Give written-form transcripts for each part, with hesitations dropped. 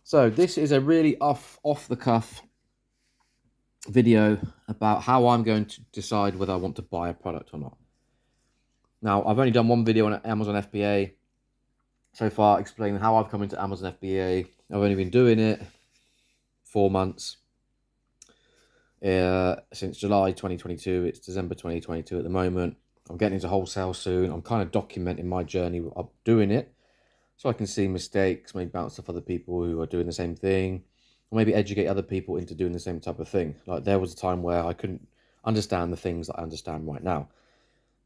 So this is a really off the cuff video about how I'm going to decide whether I want to buy a product or not. Now, I've only done one video on Amazon FBA so far, explaining how I've come into Amazon FBA. I've only been doing it 4 months. Since July 2022. It's December 2022 at the moment. I'm getting into wholesale soon. I'm kind of documenting my journey of doing it, so I can see mistakes, maybe bounce off other people who are doing the same thing, or maybe educate other people into doing the same type of thing. Like, there was a time where I couldn't understand the things that I understand right now.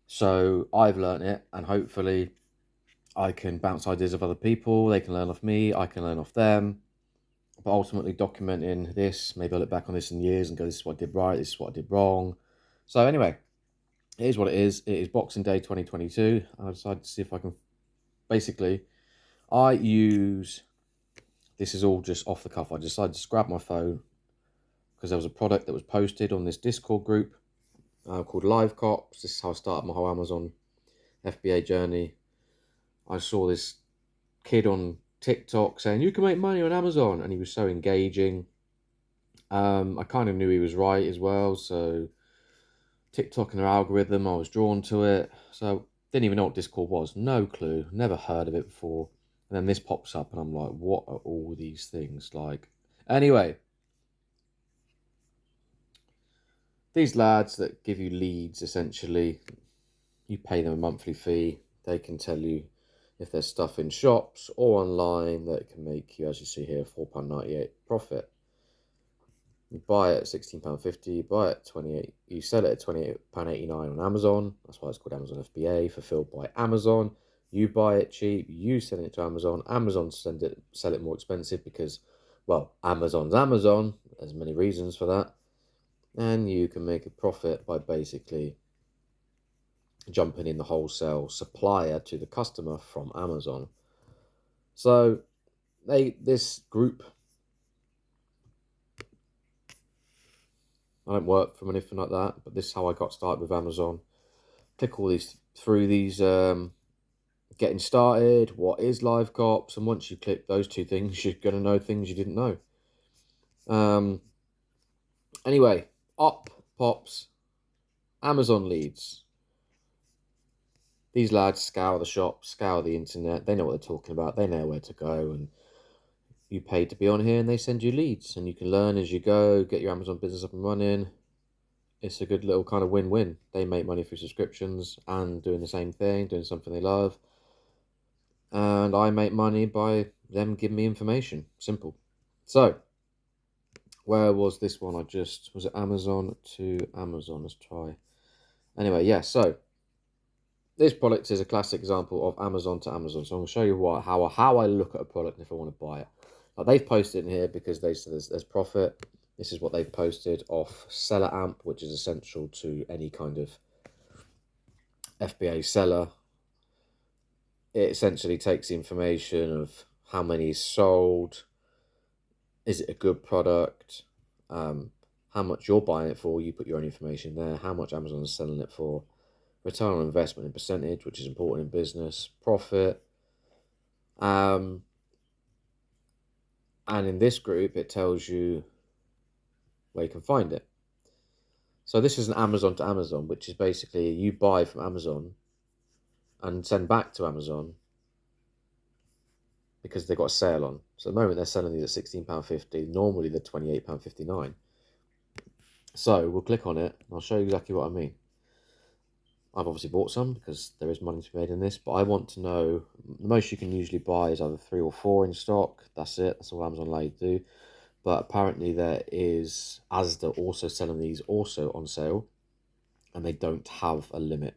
So I've learned it, and hopefully I can bounce ideas of other people. They can learn off me, I can learn off them. But ultimately documenting this, maybe I'll look back on this in years and go, this is what I did right, this is what I did wrong. So anyway, it is what it is. It is Boxing Day 2022. I decided to see if I can, basically, this is all just off the cuff. I decided to grab my phone because there was a product that was posted on this Discord group called Live Cops. This is how I started my whole Amazon FBA journey. I saw this kid on TikTok saying you can make money on Amazon, and he was so engaging. I kind of knew he was right as well, so TikTok and their algorithm, I was drawn to it. So didn't even know what Discord was, no clue, never heard of it before. And then this pops up, and I'm like, what are all these things like? Anyway, these lads that give you leads, essentially, you pay them a monthly fee. They can tell you if there's stuff in shops or online that can make you, as you see here, £4.98 profit. You buy it at £16.50, you buy it at 28, you sell it at £28.89 on Amazon. That's why it's called Amazon FBA, fulfilled by Amazon. You buy it cheap, you send it to Amazon. Amazon sell it more expensive because, well, Amazon's Amazon. There's many reasons for that. And you can make a profit by basically jumping in the wholesale supplier to the customer from Amazon. So this group, I don't work from anything like that, but this is how I got started with Amazon. Click all these through these getting started, what is Live Cops, and once you click those two things, you're going to know things you didn't know. Anyway, up pops Amazon leads. These lads scour the shop, scour the internet. They know what they're talking about. They know where to go, and you pay to be on here, and they send you leads, and you can learn as you go, get your Amazon business up and running. It's a good little kind of win-win. They make money through subscriptions and doing the same thing, doing something they love. And I make money by them giving me information. Simple. So, where was this one? Was it Amazon to Amazon? Let's try. Anyway, yeah, so this product is a classic example of Amazon to Amazon. So I'm going to show you how I look at a product if I want to buy it. Now, they've posted in here because they said there's profit. This is what they've posted off Seller Amp, which is essential to any kind of FBA seller. It essentially takes the information of how many is sold, is it a good product, how much you're buying it for, you put your own information there, how much Amazon is selling it for, return on investment in percentage, which is important in business, profit. And in this group, it tells you where you can find it. So this is an Amazon to Amazon, which is basically you buy from Amazon and send back to Amazon because they've got a sale on. So at the moment, they're selling these at £16.50. Normally, they're £28.59. So we'll click on it, and I'll show you exactly what I mean. I've obviously bought some because there is money to be made in this, but I want to know, the most you can usually buy is either 3 or 4 in stock. That's it. That's all Amazon allow you to do. But apparently there is Asda also selling these also on sale, and they don't have a limit.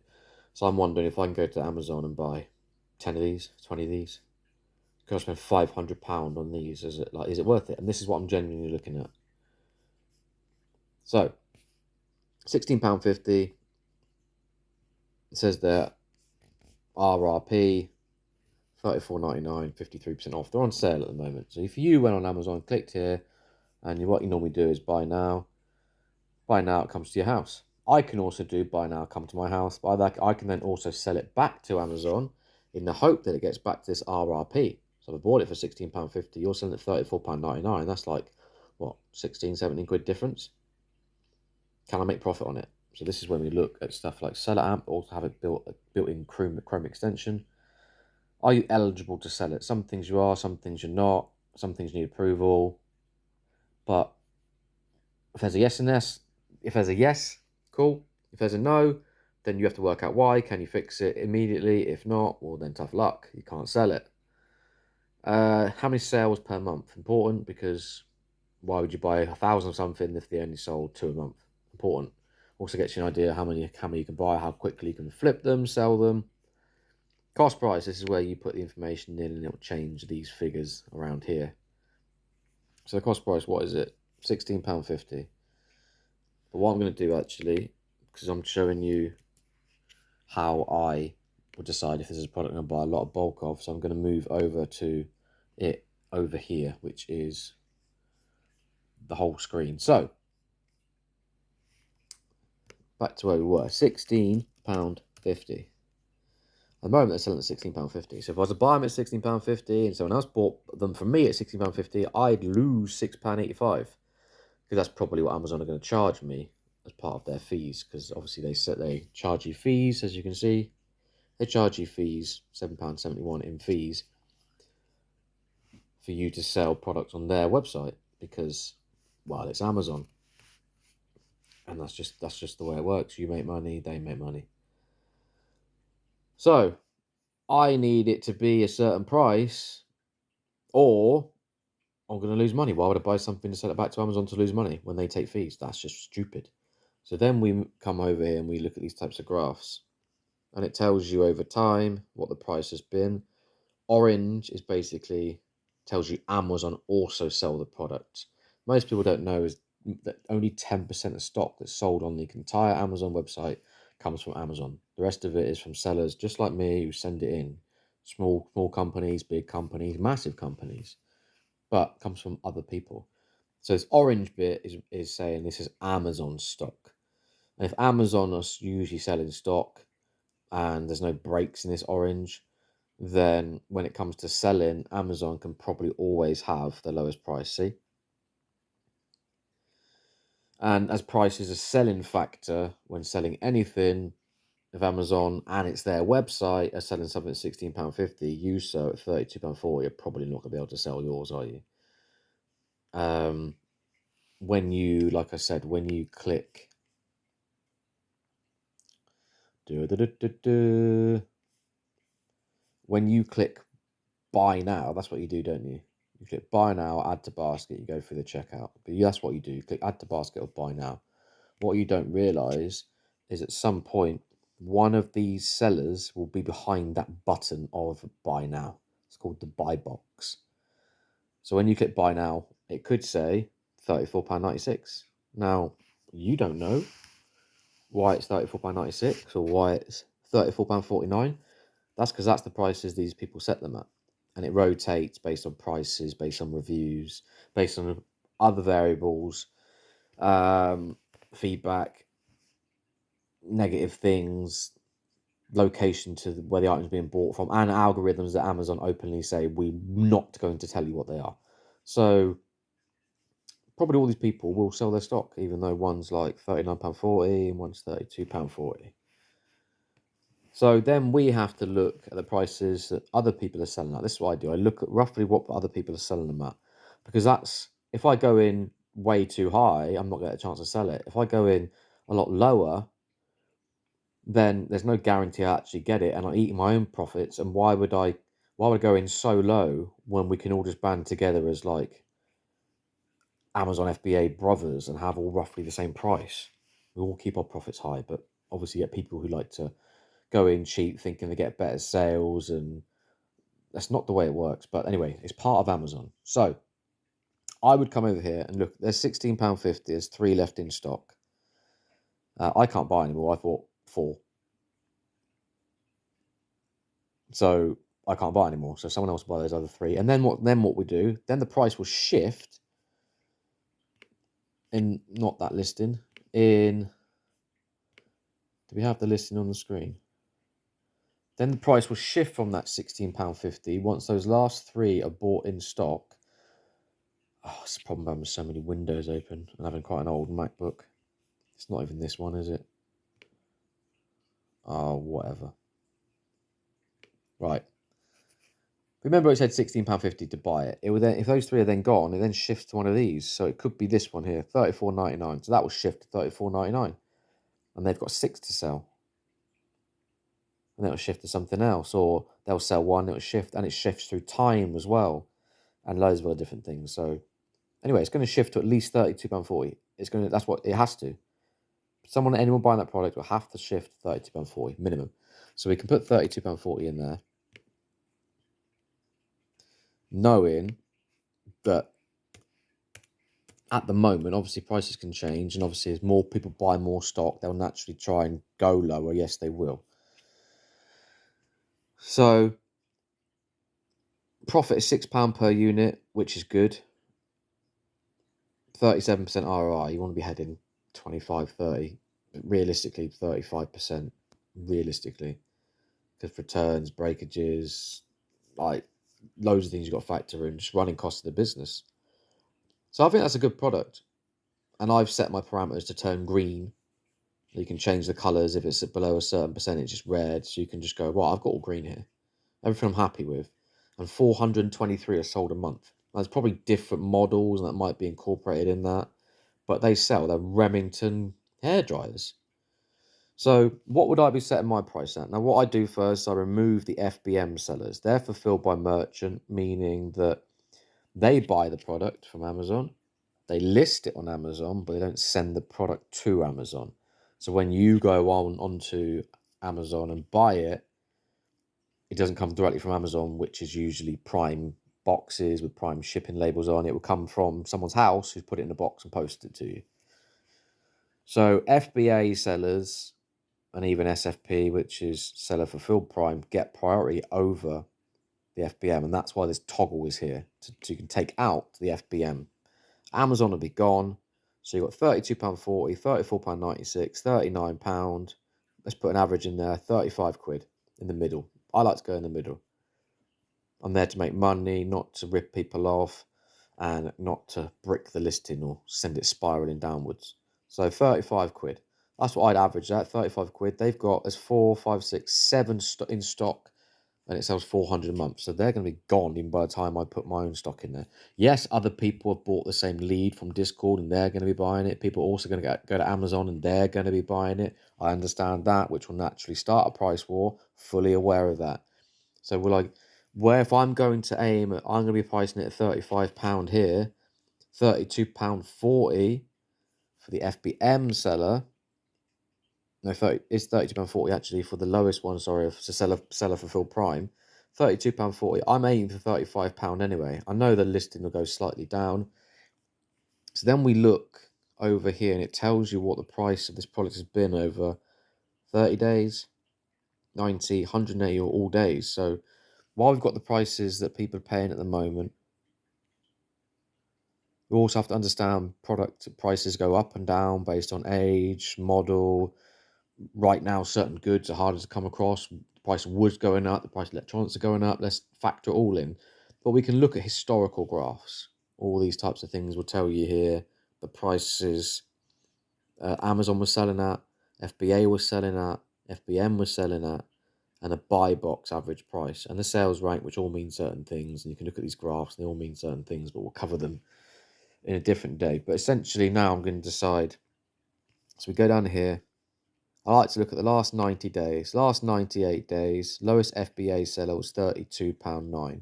So I'm wondering if I can go to Amazon and buy 10 of these, 20 of these. Could I spend £500 on these? Is it worth it? And this is what I'm genuinely looking at. So, £16.50. It says there, RRP, $34.99, 53% off. They're on sale at the moment. So if you went on Amazon, clicked here, and what you normally do is buy now. Buy now, it comes to your house. I can also do buy now, come to my house. By that, I can then also sell it back to Amazon in the hope that it gets back to this RRP. So if I bought it for £16.50, you're selling it £34.99. That's like, what, 16, 17 quid difference? Can I make profit on it? So this is when we look at stuff like Seller Amp, also have it built-in Chrome extension. Are you eligible to sell it? Some things you are, some things you're not. Some things need approval. But if there's a yes and yes, if there's a yes, cool. If there's a no, then you have to work out why. Can you fix it immediately? If not, well, then tough luck. You can't sell it. How many sales per month? Important, because why would you buy 1,000 of something if they only sold 2 a month? Important. Also gets you an idea how many you can buy, how quickly you can flip them, sell them. Cost price, this is where you put the information in and it will change these figures around here. So the cost price, what is it? £16.50. But what I'm going to do actually, because I'm showing you how I would decide if this is a product I'm going to buy a lot of bulk of, so I'm going to move over to it over here, which is the whole screen. So back to where we were, £16.50. At the moment, they're selling at £16.50. So if I was to buy them at £16.50 and someone else bought them from me at £16.50, I'd lose £6.85, because that's probably what Amazon are going to charge me as part of their fees, because obviously they charge you fees, as you can see. They charge you fees, £7.71 in fees, for you to sell products on their website, because, well, it's Amazon. And that's just the way it works. You make money, they make money. So I need it to be a certain price, or I'm going to lose money. Why would I buy something to sell it back to Amazon to lose money when they take fees? That's just stupid. So then we come over here and we look at these types of graphs, and it tells you over time what the price has been. Orange is basically tells you Amazon also sell the product. Most people don't know is that only 10% of stock that's sold on the entire Amazon website comes from Amazon. The rest of it is from sellers just like me who send it in. Small companies, big companies, massive companies, but comes from other people. So this orange bit is saying this is Amazon stock. And if Amazon is usually selling stock and there's no breaks in this orange, then when it comes to selling, Amazon can probably always have the lowest price, see? And as price is a selling factor when selling anything, if Amazon and it's their website are selling something at £16.50, you sell at £32.40, you're probably not going to be able to sell yours, are you? When you, like I said, when you click when you click buy now, that's what you do, don't you? You click buy now, add to basket, you go through the checkout. But that's what you do. You click add to basket or buy now. What you don't realize is at some point, one of these sellers will be behind that button of buy now. It's called the buy box. So when you click buy now, it could say £34.96. Now, you don't know why it's £34.96 or why it's £34.49. That's because that's the prices these people set them at. And it rotates based on prices, based on reviews, based on other variables, feedback, negative things, location to where the item's being bought from, and algorithms that Amazon openly say we're not going to tell you what they are. So probably all these people will sell their stock, even though one's like £39.40 and one's £32.40. So then we have to look at the prices that other people are selling at. This is what I do. I look at roughly what other people are selling them at. Because that's, if I go in way too high, I'm not going to get a chance to sell it. If I go in a lot lower, then there's no guarantee I actually get it, and I'm eating my own profits. And why would I go in so low when we can all just band together as like Amazon FBA brothers and have all roughly the same price? We all keep our profits high, but obviously you get people who like to go in cheap thinking they get better sales, and that's not the way it works. But anyway, it's part of Amazon. So I would come over here and look, there's £16.50, there's 3 left in stock. I can't buy anymore. I bought 4. So I can't buy anymore. So someone else will buy those other 3. And then what we do, then the price will shift in, not that listing, in, do we have the listing on the screen? Then the price will shift from that £16.50 once those last 3 are bought in stock. Oh, it's a problem having so many windows open and having quite an old MacBook. It's not even this one, is it? Oh, whatever. Right. Remember it said £16.50 to buy it. It will then, if those 3 are then gone, it then shifts to one of these. So it could be this one here, $34.99. So that will shift to $34.99. And they've got 6 to sell. And it'll shift to something else. Or they'll sell one, it'll shift, and it shifts through time as well. And loads of other different things. So anyway, it's going to shift to at least £32.40. That's what it has to. Anyone buying that product will have to shift £32.40 minimum. So we can put £32.40 in there, knowing that at the moment, obviously prices can change, and obviously as more people buy more stock, they'll naturally try and go lower. Yes, they will. So profit is £6 per unit, which is good. 37% ROI. You want to be heading 25, 30, realistically 35%, realistically, because returns, breakages, like loads of things you've got to factor in, just running costs of the business. So I think that's a good product. And I've set my parameters to turn green. You can change the colours if it's below a certain percentage, it's red. So you can just go, well, I've got all green here. Everything I'm happy with. And 423 are sold a month. There's probably different models and that might be incorporated in that. But they sell. They're Remington hairdryers. So what would I be setting my price at? Now, what I do first, I remove the FBM sellers. They're fulfilled by merchant, meaning that they buy the product from Amazon. They list it on Amazon, but they don't send the product to Amazon. So when you go onto Amazon and buy it, it doesn't come directly from Amazon, which is usually Prime boxes with Prime shipping labels on. It will come from someone's house who's put it in a box and posted it to you. So FBA sellers and even SFP, which is seller fulfilled Prime, get priority over the FBM, and that's why this toggle is here. So you can take out the FBM. Amazon will be gone. So you've got £32.40, £34.96, £39. Let's put an average in there, 35 quid in the middle. I like to go in the middle. I'm there to make money, not to rip people off, and not to brick the listing or send it spiraling downwards. So 35 quid. That's what I'd average at, 35 quid. They've got, there's 4, 5, 6, 7 in stock, and it sells 400 a month. So they're going to be gone even by the time I put my own stock in there. Yes, other people have bought the same lead from Discord and they're going to be buying it. People are also going to go to Amazon and they're going to be buying it. I understand that, which will naturally start a price war. Fully aware of that. So if I'm going to aim, I'm going to be pricing it at £35 here, £32.40 for the FBM seller. No, it's £32.40 actually for the lowest one, sorry, to seller fulfilled Prime. £32.40. I'm aiming for £35 anyway. I know the listing will go slightly down. So then we look over here and it tells you what the price of this product has been over 30 days, 90, 180 or all days. So while we've got the prices that people are paying at the moment, we also have to understand product prices go up and down based on age, model. Right now, certain goods are harder to come across. The price of wood's going up, the price of electronics are going up. Let's factor it all in. But we can look at historical graphs. All these types of things will tell you here the prices Amazon was selling at, FBA was selling at, FBM was selling at, and a buy box average price, and the sales rank, which all mean certain things. And you can look at these graphs, and they all mean certain things, but we'll cover them in a different day. But essentially now I'm going to decide. So we go down here. I like to look at the last 90 days. Last 98 days, lowest FBA seller was £32.9.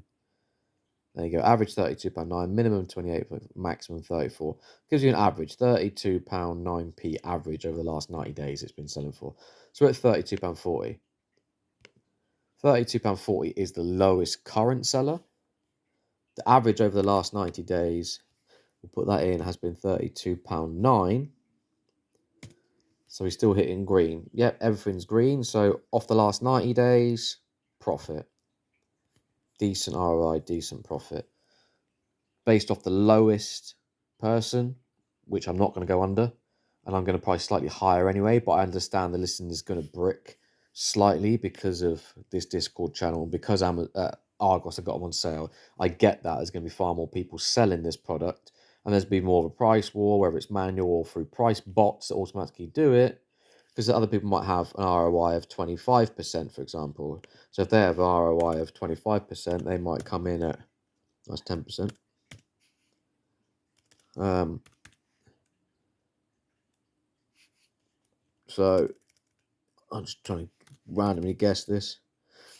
There you go, average £32.9, minimum 28, maximum 34. Gives you an average, £32.9p average over the last 90 days it's been selling for. So we're at £32.40. £32.40 is the lowest current seller. The average over the last 90 days, we'll put that in, has been £32.9. So we're still hitting green. Yep, everything's green. So off the last 90 days, profit. Decent ROI, decent profit. Based off the lowest person, which I'm not going to go under, and I'm going to price slightly higher anyway, but I understand the listing is going to brick. slightly because of this Discord channel, because Argos have got them on sale. I get that there's going to be far more people selling this product, and there's been more of a price war, whether it's manual or through price bots that automatically do it, because other people might have an ROI of 25%, for example. So if they have an ROI of 25%, they might come in at, that's 10%. So I'm just trying to randomly guess this.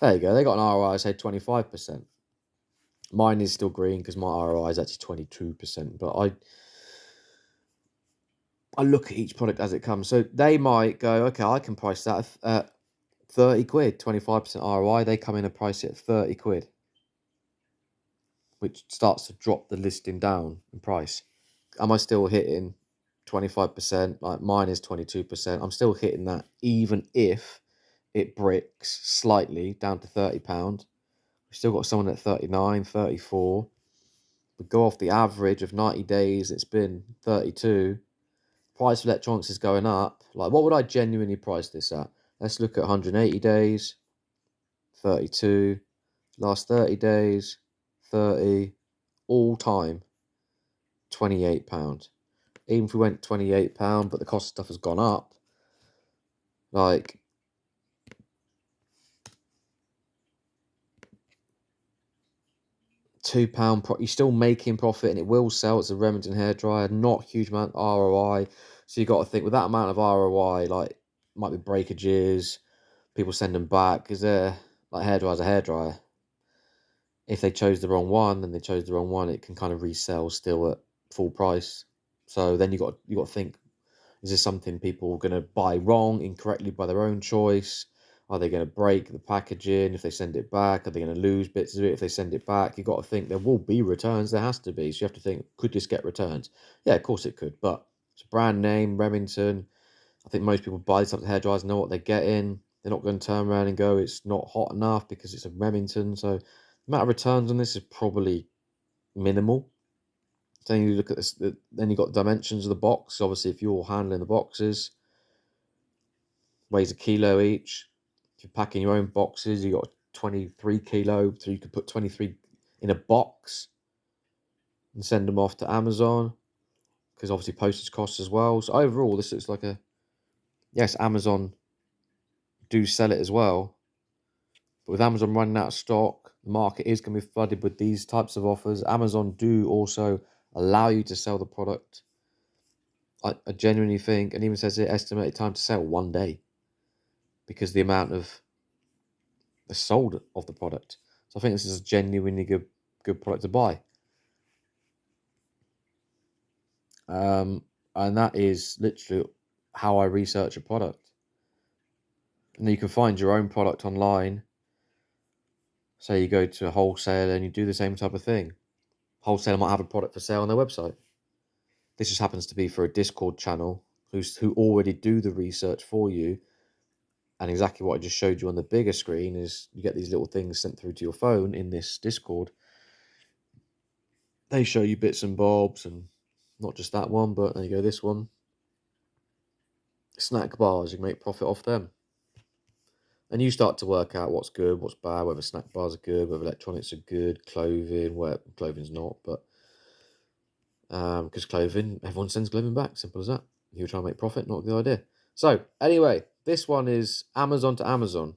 There you go. They got an ROI, say 25%. Mine is still green because my ROI is actually 22%. But I look at each product as it comes. So they might go, okay, I can price that at 30 quid, 25% ROI. They come in and price it at 30 quid, which starts to drop the listing down in price. Am I still hitting 25%? Like mine is 22%. I'm still hitting that even if it bricks slightly down to £30. We've still got someone at 39, 34. We go off the average of 90 days, it's been 32. Price of electronics is going up. Like, what would I genuinely price this at? Let's look at 180 days, 32. Last 30 days, 30. All time, £28. Even if we went £28, but the cost of stuff has gone up, like, £2 you're still making profit, and it will sell. It's a Remington hairdryer, not huge amount of ROI. So you got to think with that amount of ROI, like, might be breakages, people send them back because they're like, hairdryer's a hairdryer. If they chose the wrong one, then they chose the wrong one. It can kind of resell still at full price. So then you got to think, is this something people are going to buy wrong, incorrectly by their own choice? Are they going to break the packaging if they send it back? Are they going to lose bits of it if they send it back? You've got to think there will be returns. There has to be. So you have to think, could this get returns? Yeah, of course it could. But it's a brand name, Remington. I think most people buy something hairdryers, know what they're getting. They're not going to turn around and go, it's not hot enough because it's a Remington. So the amount of returns on this is probably minimal. Then you look at this, then you got dimensions of the box. Obviously, if you're handling the boxes, weighs a kilo each. If you're packing your own boxes, you got 23 kilo, so you could put 23 in a box and send them off to Amazon, because obviously postage costs as well. So overall, this looks like yes, Amazon do sell it as well, but with Amazon running out of stock, the market is going to be flooded with these types of offers. Amazon do also allow you to sell the product. I genuinely think, and even says it estimated time to sell 1 day, because the amount of the sold of the product. So I think this is a genuinely good product to buy. And that is literally how I research a product. And you can find your own product online. Say you go to a wholesaler and you do the same type of thing. Wholesaler might have a product for sale on their website. This just happens to be for a Discord channel who already do the research for you. And exactly what I just showed you on the bigger screen is you get these little things sent through to your phone in this Discord. They show you bits and bobs, and not just that one, but there you go, this one. Snack bars, you can make profit off them. And you start to work out what's good, what's bad, whether snack bars are good, whether electronics are good, clothing, where clothing's not, but because clothing, everyone sends clothing back, simple as that. You try to make profit, not a good idea. So anyway, this one is Amazon to Amazon.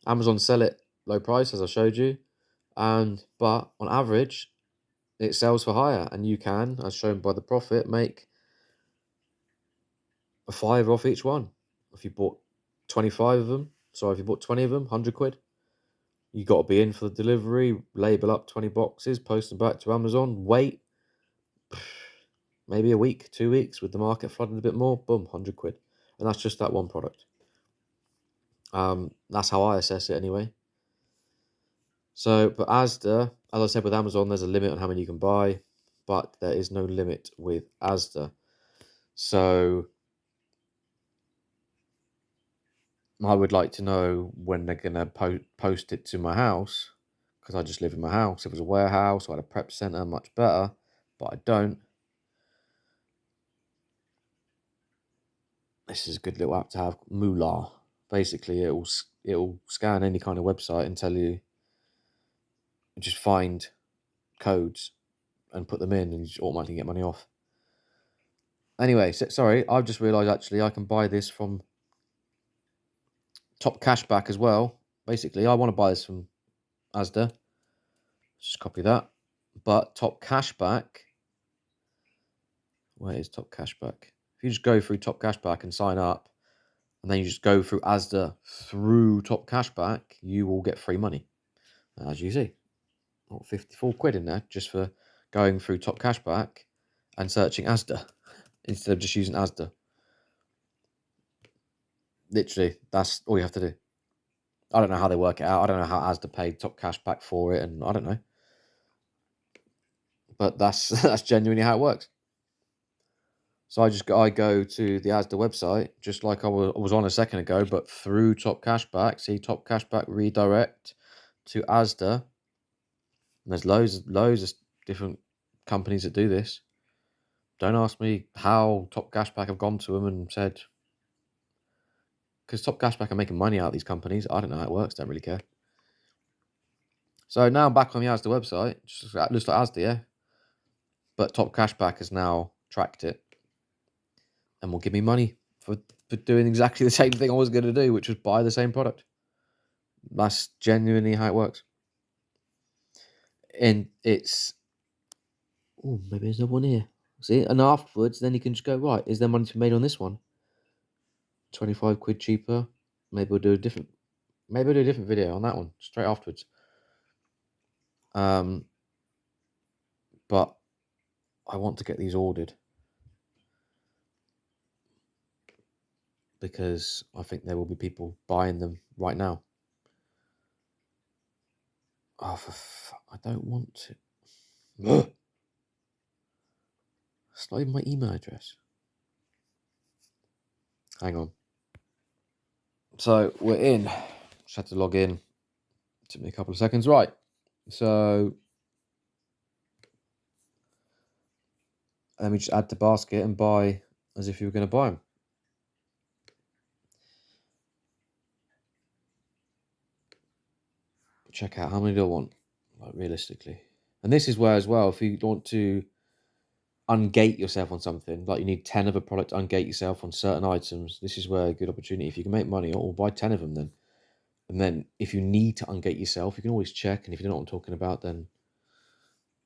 Amazon sell it low price, as I showed you, but on average, it sells for higher, and you can, as shown by the profit, make a £5 off each one. If you bought 25 of them, if you bought 20 of them, 100 quid. You got to be in for the delivery, label up 20 boxes, post them back to Amazon, wait maybe a week, 2 weeks with the market flooding a bit more, boom, 100 quid. And that's just that one product. That's how I assess it anyway. So, but Asda, as I said with Amazon, there's a limit on how many you can buy, but there is no limit with Asda. So I would like to know when they're going to post it to my house, because I just live in my house. If it was a warehouse or I had a prep centre, much better, but I don't. This is a good little app to have, Moolah. basically it'll scan any kind of website and tell you, just find codes and put them in, and you just automatically get money off. Anyway, sorry, I've just realised actually I can buy this from Top Cashback as well. Basically, I want to buy this from Asda. Just copy that. But Top Cashback, where is Top Cashback? If you just go through Top Cashback and sign up, and then you just go through Asda through Top Cashback, you will get free money. As you see, 54 quid in there just for going through Top Cashback and searching Asda instead of just using Asda. Literally, that's all you have to do. I don't know how they work it out. I don't know how Asda paid Top Cashback for it, and I don't know. But that's genuinely how it works. So I go to the Asda website, just like I was on a second ago, but through Top Cashback. See, Top Cashback redirect to Asda. And there's loads of different companies that do this. Don't ask me how Top Cashback have gone to them and said, because Top Cashback are making money out of these companies. I don't know how it works. Don't really care. So now I'm back on the Asda website. Just looks like Asda, yeah. But Top Cashback has now tracked it and will give me money for doing exactly the same thing I was going to do, which was buy the same product. That's genuinely how it works. And it's, oh, maybe there's no one here. See, and afterwards, then you can just go, right, is there money to be made on this one? 25 quid cheaper. Maybe we'll do a different video on that one straight afterwards. But I want to get these ordered because I think there will be people buying them right now. Oh, I don't want to. It's not even my email address. Hang on. So we're in. Just had to log in. Took me a couple of seconds. Right. So let me just add to basket and buy as if you were going to buy them. Check out how many do I want, like realistically. And this is where as well, if you want to ungate yourself on something, like you need 10 of a product to ungate yourself on certain items, this is where a good opportunity. If you can make money, or buy 10 of them then. And then if you need to ungate yourself, you can always check. And if you don't know what I'm talking about, then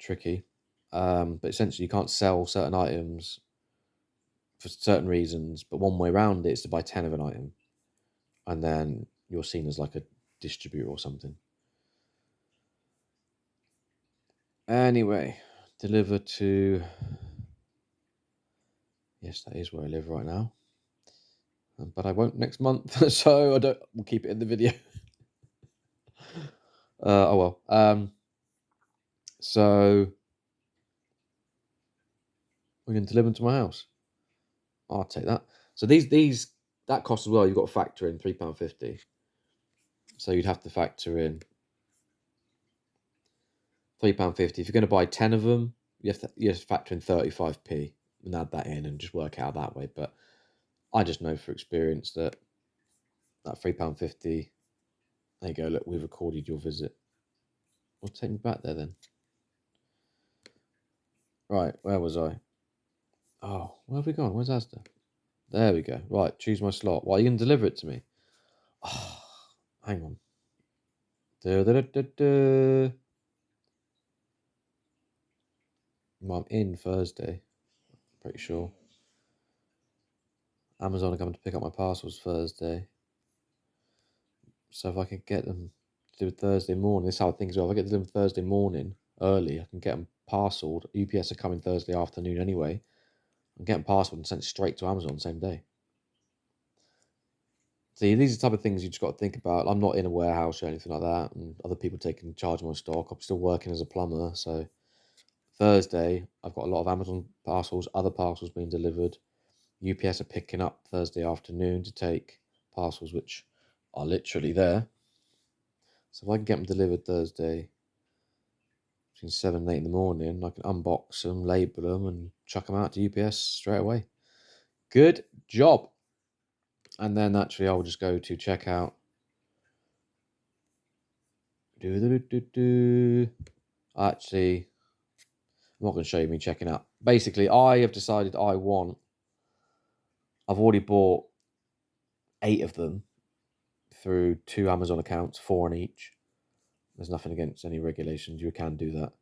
tricky. But essentially you can't sell certain items for certain reasons, but one way around it is to buy 10 of an item. And then you're seen as like a distributor or something. Anyway, deliver to... Yes, that is where I live right now. But I won't next month, so we'll keep it in the video. Oh well. So we're going to deliver them to my house. I'll take that. So these that cost as well. You've got to factor in £3.50. So you'd have to factor in £3.50. If you're going to buy 10 of them, you have to factor in 35p and add that in and just work out that way. But I just know for experience that £3.50. There you go. Look, we've recorded your visit. Well, take me back there then. Right, where was I? Oh, where have we gone? Where's Asda? There we go. Right, choose my slot. Why are you going to deliver it to me? Oh, hang on. Well, I'm in Thursday. Pretty sure. Amazon are coming to pick up my parcels Thursday. So if I can get them delivered Thursday morning, this is how I think as well. If I get them Thursday morning early, I can get them parcelled. UPS are coming Thursday afternoon anyway. I'm getting parcelled and sent straight to Amazon the same day. See, these are the type of things you just got to think about. I'm not in a warehouse or anything like that, and other people taking charge of my stock. I'm still working as a plumber, so Thursday I've got a lot of Amazon parcels, other parcels being delivered. UPS are picking up Thursday afternoon to take parcels which are literally there. So if I can get them delivered Thursday between 7 and 8 in the morning, I can unbox them, label them, and chuck them out to UPS straight away. Good job. And then naturally I'll just go to checkout. Actually, I'm not going to show you me checking out. Basically, I have decided I've already bought 8 of them through 2 Amazon accounts, 4 on each. There's nothing against any regulations. You can do that.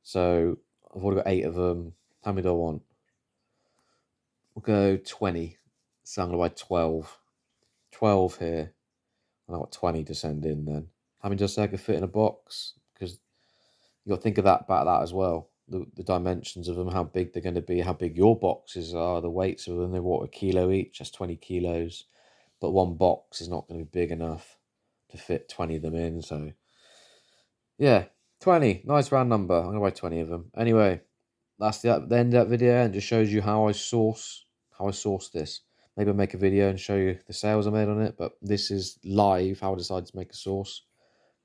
So I've already got 8 of them. How many do I want? We'll go 20. So I'm going to buy 12. 12 here. And I've got 20 to send in then. How many does that fit in a box? Because you got to think of that about that as well. The dimensions of them, how big they're going to be, how big your boxes are, the weights of them. They're what, a kilo each? That's 20 kilos. But one box is not going to be big enough to fit 20 of them in. So, yeah, 20. Nice round number. I'm going to buy 20 of them. Anyway, that's the end of that video, and just shows you how I source this. Maybe I'll make a video and show you the sales I made on it, but this is live how I decided to make a sauce.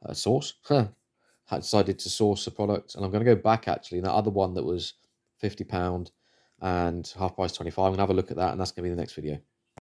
I decided to source a product, and I'm going to go back actually. That other one that was £50 and half price 25. I'm going to have a look at that, and that's going to be the next video.